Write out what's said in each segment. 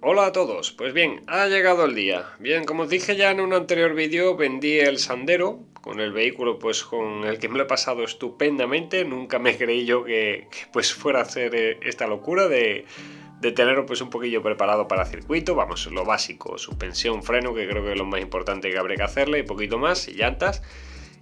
Hola a todos, pues bien, ha llegado el día. Bien, como os dije ya en un anterior vídeo, vendí el Sandero con el vehículo pues con el que me lo he pasado estupendamente. Nunca me creí yo que, pues fuera a hacer esta locura de tenerlo pues un poquillo preparado para circuito. Vamos, lo básico, suspensión, freno, que creo que es lo más importante que habría que hacerle, y poquito más, y llantas.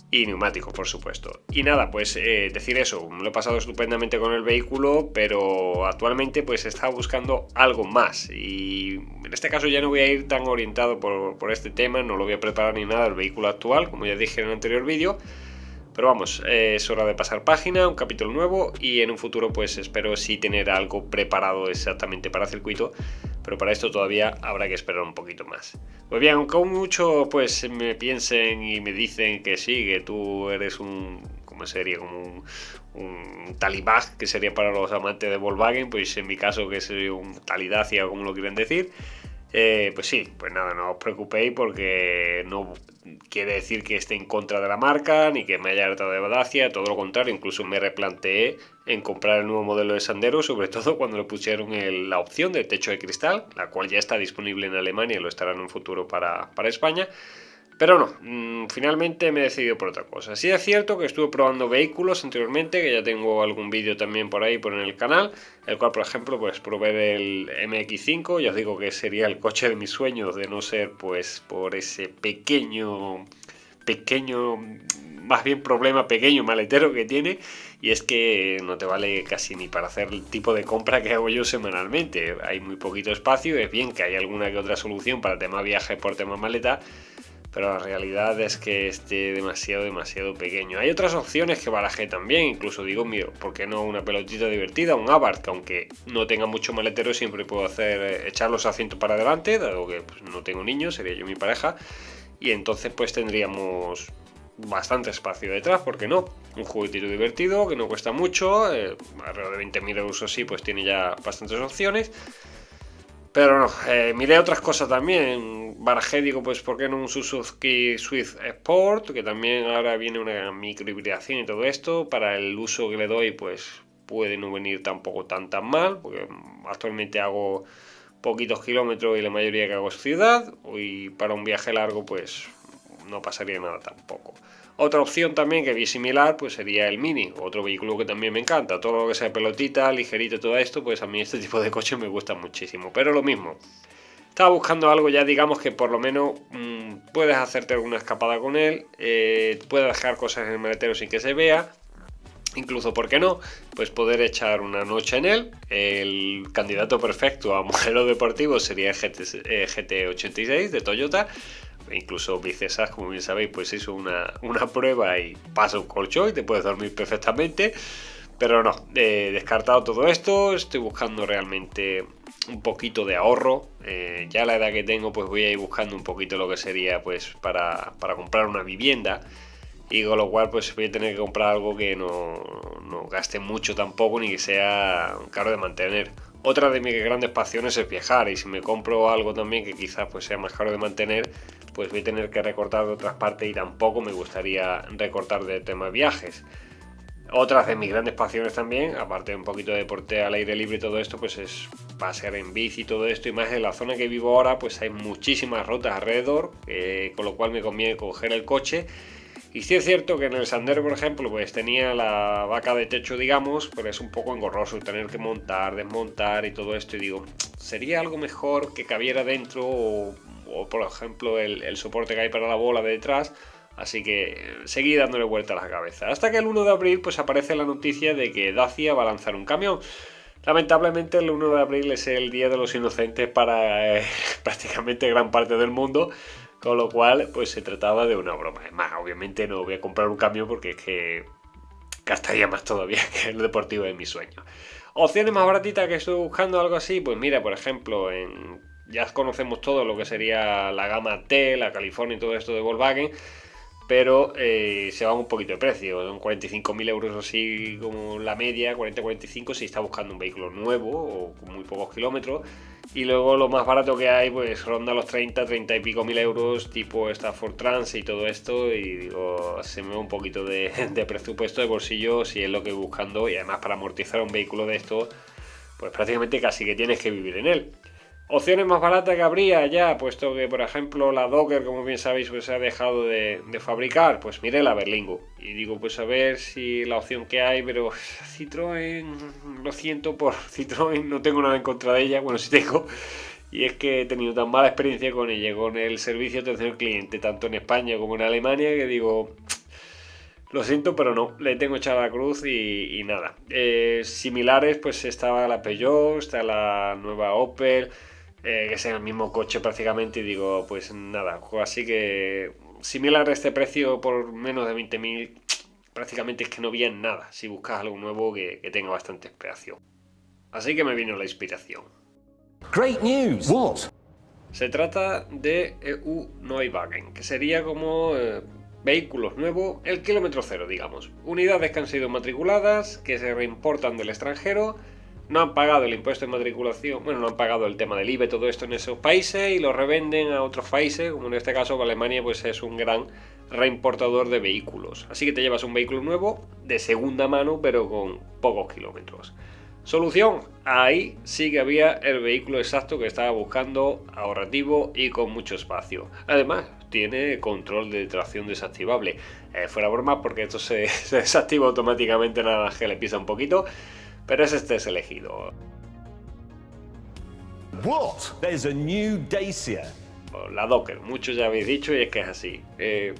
Y neumáticos, por supuesto. Y nada, pues decir eso, me lo he pasado estupendamente con el vehículo, pero actualmente pues estaba buscando algo más. Y en este caso ya no voy a ir tan orientado por este tema, no lo voy a preparar ni nada el vehículo actual, como ya dije en el anterior vídeo. Pero vamos, es hora de pasar página, un capítulo nuevo y en un futuro pues espero sí tener algo preparado exactamente para circuito, pero para esto todavía habrá que esperar un poquito más. Pues bien, aunque aún mucho pues me piensen y me dicen que sí, que tú eres ¿cómo sería? Como un talibán, que sería para los amantes de Volkswagen, pues en mi caso que sería un talidacia, como lo quieren decir. Pues sí, pues nada, no os preocupéis porque no quiere decir que esté en contra de la marca ni que me haya hartado de Dacia, todo lo contrario, incluso me replanteé en comprar el nuevo modelo de Sandero, sobre todo cuando le pusieron la opción de techo de cristal, la cual ya está disponible en Alemania y lo estará en un futuro para España. Pero no, finalmente me he decidido por otra cosa. Sí es cierto que estuve probando vehículos anteriormente, que ya tengo algún vídeo también por ahí por en el canal, el cual por ejemplo pues probé el MX5, ya os digo que sería el coche de mis sueños de no ser pues por ese pequeño, más bien problema pequeño maletero que tiene, y es que no te vale casi ni para hacer el tipo de compra que hago yo semanalmente. Hay muy poquito espacio, es bien que hay alguna que otra solución para tema viaje por tema maleta, pero la realidad es que esté demasiado pequeño. Hay otras opciones que barajé también, incluso digo, mira, ¿por qué no una pelotita divertida, un Abarth, que aunque no tenga mucho maletero, siempre puedo hacer echar los asientos para adelante, dado que pues, no tengo niños, sería yo mi pareja, y entonces pues tendríamos bastante espacio detrás, ¿por qué no? Un juguetito divertido que no cuesta mucho, alrededor de 20.000 euros así, pues tiene ya bastantes opciones. Pero no, miré otras cosas también. Barajé, digo, pues, ¿por qué no un Suzuki Swift Sport? Que también ahora viene una microhibridación y todo esto. Para el uso que le doy, pues, puede no venir tampoco tan mal, porque actualmente hago poquitos kilómetros y la mayoría que hago es ciudad. Y para un viaje largo, pues, no pasaría nada tampoco. Otra opción también que vi similar pues sería el Mini, otro vehículo que también me encanta. Todo lo que sea pelotita, ligerito, todo esto, pues a mí este tipo de coche me gusta muchísimo. Pero lo mismo, estaba buscando algo ya digamos que por lo menos puedes hacerte alguna escapada con él, puedes dejar cosas en el maletero sin que se vea. Incluso, ¿por qué no? Pues poder echar una noche en él. El candidato perfecto a modelo deportivo sería el GT86 de Toyota. Incluso Vicesas, como bien sabéis, pues hizo una prueba y pasa un colchón y te puedes dormir perfectamente. Pero no, descartado todo esto, estoy buscando realmente un poquito de ahorro. Ya a la edad que tengo, pues voy a ir buscando un poquito lo que sería pues para comprar una vivienda. Y con lo cual pues voy a tener que comprar algo que no gaste mucho tampoco ni que sea caro de mantener. Otra de mis grandes pasiones es viajar, y si me compro algo también que quizás pues sea más caro de mantener, pues voy a tener que recortar de otras partes y tampoco me gustaría recortar de tema viajes. Otras de mis grandes pasiones también, aparte de un poquito de deporte al aire libre y todo esto, pues es pasear en bici y todo esto. Y más en la zona que vivo ahora, pues hay muchísimas rutas alrededor, con lo cual me conviene coger el coche. Y sí es cierto que en el Sandero, por ejemplo, pues tenía la vaca de techo, digamos, pero es un poco engorroso tener que montar, desmontar y todo esto. Y digo, sería algo mejor que cabiera dentro o por ejemplo, el soporte que hay para la bola de detrás. Así que seguí dándole vuelta a la cabeza. Hasta que el 1 de abril pues aparece la noticia de que Dacia va a lanzar un camión. Lamentablemente el 1 de abril es el Día de los Inocentes para prácticamente gran parte del mundo, con lo cual pues se trataba de una broma. Es más, obviamente no voy a comprar un camión porque es que gastaría más todavía que el deportivo de mis sueños. Opciones más baratitas que estoy buscando, algo así, pues mira, por ejemplo, ya conocemos todo lo que sería la gama T, la California y todo esto de Volkswagen, pero se va un poquito de precio, son 45.000 euros así como la media, 40-45 si está buscando un vehículo nuevo o con muy pocos kilómetros. Y luego lo más barato que hay pues ronda los 30 y pico mil euros, tipo Stafford Trans y todo esto, y digo, se me va un poquito de presupuesto de bolsillo si es lo que voy buscando, y además para amortizar un vehículo de esto pues prácticamente casi que tienes que vivir en él. Opciones más baratas que habría ya, puesto que, por ejemplo, la Docker, como bien sabéis, pues se ha dejado de fabricar. Pues miré la Berlingo y digo, pues a ver si la opción que hay, pero Citroën, lo siento por Citroën, no tengo nada en contra de ella, bueno, sí tengo. Y es que he tenido tan mala experiencia con ella, con el servicio de atención al cliente, tanto en España como en Alemania, que digo, lo siento, pero no, le tengo echada la cruz y nada. Similares, pues estaba la Peugeot, está la nueva Opel, que es el mismo coche prácticamente, y digo, pues nada, así que similar a este precio por menos de 20.000, prácticamente es que no vi en nada, si buscas algo nuevo que tenga bastante espacio. Así que me vino la inspiración. Great news! What? Se trata de EU Neuwagen, que sería como vehículos nuevos, el kilómetro cero, digamos. Unidades que han sido matriculadas, que se reimportan del extranjero, no han pagado el impuesto de matriculación, bueno, no han pagado el tema del IVA, todo esto en esos países, y lo revenden a otros países, como en este caso Alemania, pues es un gran reimportador de vehículos. Así que te llevas un vehículo nuevo, de segunda mano, pero con pocos kilómetros. Solución, ahí sí que había el vehículo exacto que estaba buscando, ahorrativo y con mucho espacio. Además, tiene control de tracción desactivable. Fuera broma, porque esto se desactiva automáticamente nada más que le pisa un poquito, pero este es elegido. What? There's a new Dacia. La Docker, muchos ya habéis dicho y es que es así.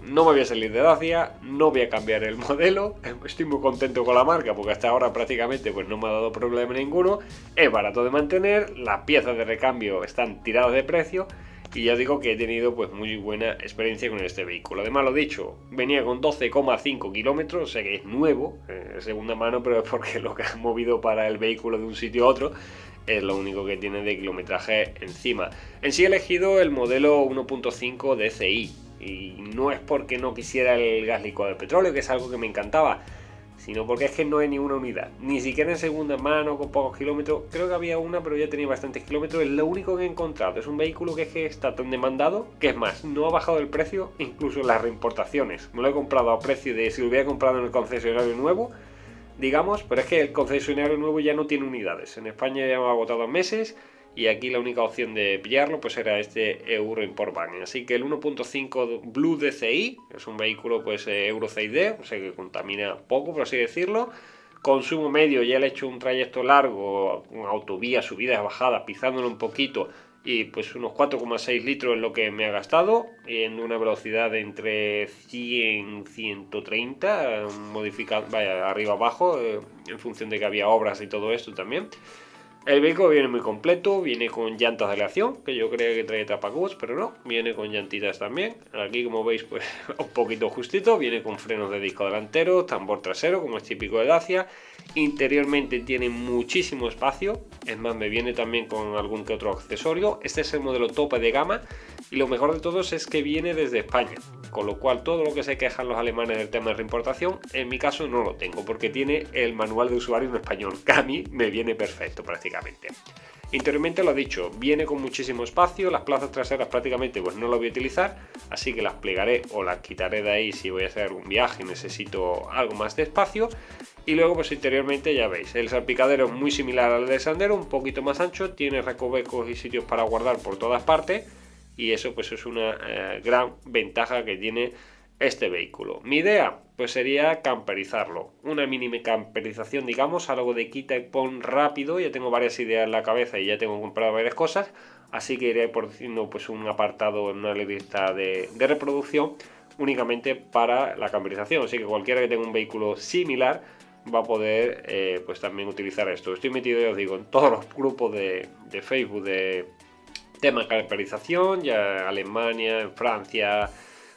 No me voy a salir de Dacia, no voy a cambiar el modelo, estoy muy contento con la marca porque hasta ahora prácticamente pues no me ha dado problema ninguno, es barato de mantener, las piezas de recambio están tiradas de precio y ya digo que he tenido pues muy buena experiencia con este vehículo. Además, lo dicho, venía con 12,5 kilómetros, o sea que es nuevo, segunda mano, pero es porque lo que han movido para el vehículo de un sitio a otro es lo único que tiene de kilometraje encima. En sí he elegido el modelo 1.5 DCi y no es porque no quisiera el gas licuado de petróleo, que es algo que me encantaba, sino porque es que no hay ni una unidad, ni siquiera en segunda mano con pocos kilómetros. Creo que había una, pero ya tenía bastantes kilómetros. Es lo único que he encontrado. Es un vehículo que es que está tan demandado que, es más, no ha bajado el precio incluso en las reimportaciones. Me lo he comprado a precio de si lo hubiera comprado en el concesionario nuevo, digamos, pero es que el concesionario nuevo ya no tiene unidades. En España ya me ha agotado en meses y aquí la única opción de pillarlo pues era este Euro Import Van. Así que el 1.5 Blue DCi es un vehículo pues Euro 6D, o sea que contamina poco, por así decirlo. Consumo medio, ya le he hecho un trayecto largo, una autovía, subidas, bajadas, pisándolo un poquito, y pues unos 4,6 litros es lo que me ha gastado, en una velocidad de entre 100 y 130, modificando, vaya, arriba abajo, en función de que había obras y todo esto también. El vehículo viene muy completo, viene con llantas de aleación, que yo creía que traía tapacubos, pero no, viene con llantitas también. Aquí, como veis, pues un poquito justito, viene con frenos de disco delantero, tambor trasero, como es típico de Dacia. Interiormente tiene muchísimo espacio, es más, me viene también con algún que otro accesorio. Este es el modelo tope de gama y lo mejor de todos es que viene desde España, con lo cual todo lo que se quejan los alemanes del tema de reimportación, en mi caso no lo tengo, porque tiene el manual de usuario en español, que a mí me viene perfecto prácticamente. Interiormente, lo dicho, viene con muchísimo espacio, las plazas traseras prácticamente pues no las voy a utilizar, así que las plegaré o las quitaré de ahí si voy a hacer algún viaje y necesito algo más de espacio. Y luego pues interiormente ya veis, el salpicadero es muy similar al de Sandero, un poquito más ancho, tiene recovecos y sitios para guardar por todas partes y eso pues es una gran ventaja que tiene este vehículo. Mi idea pues sería camperizarlo, una mini camperización, digamos, algo de quita y pon rápido. Ya tengo varias ideas en la cabeza y ya tengo comprado varias cosas, así que iré poniendo pues un apartado en una lista de reproducción únicamente para la camperización, así que cualquiera que tenga un vehículo similar va a poder pues también utilizar esto. Estoy metido, ya os digo, en todos los grupos de Facebook de tema camperización, ya Alemania, en Francia,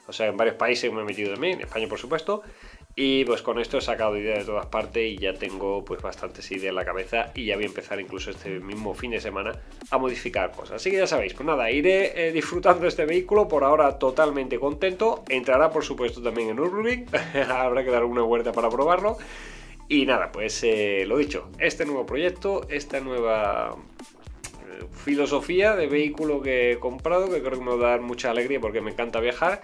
o sea, en varios países me he metido también, en España por supuesto, y pues con esto he sacado ideas de todas partes y ya tengo pues bastantes ideas en la cabeza y ya voy a empezar incluso este mismo fin de semana a modificar cosas. Así que ya sabéis, pues nada, iré disfrutando de este vehículo, por ahora totalmente contento. Entrará por supuesto también en Nürburgring, habrá que dar una vuelta para probarlo. Y nada, pues lo dicho, este nuevo proyecto, esta nueva filosofía de vehículo que he comprado, que creo que me va a dar mucha alegría porque me encanta viajar,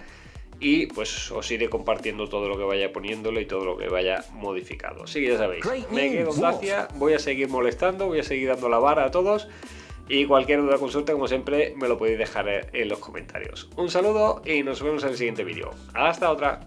y pues os iré compartiendo todo lo que vaya poniéndolo y todo lo que vaya modificado. Así que ya sabéis, me quedo en Dacia, voy a seguir molestando, voy a seguir dando la vara a todos Y cualquier duda o consulta, como siempre, me lo podéis dejar en los comentarios. Un saludo y nos vemos en el siguiente vídeo. ¡Hasta otra!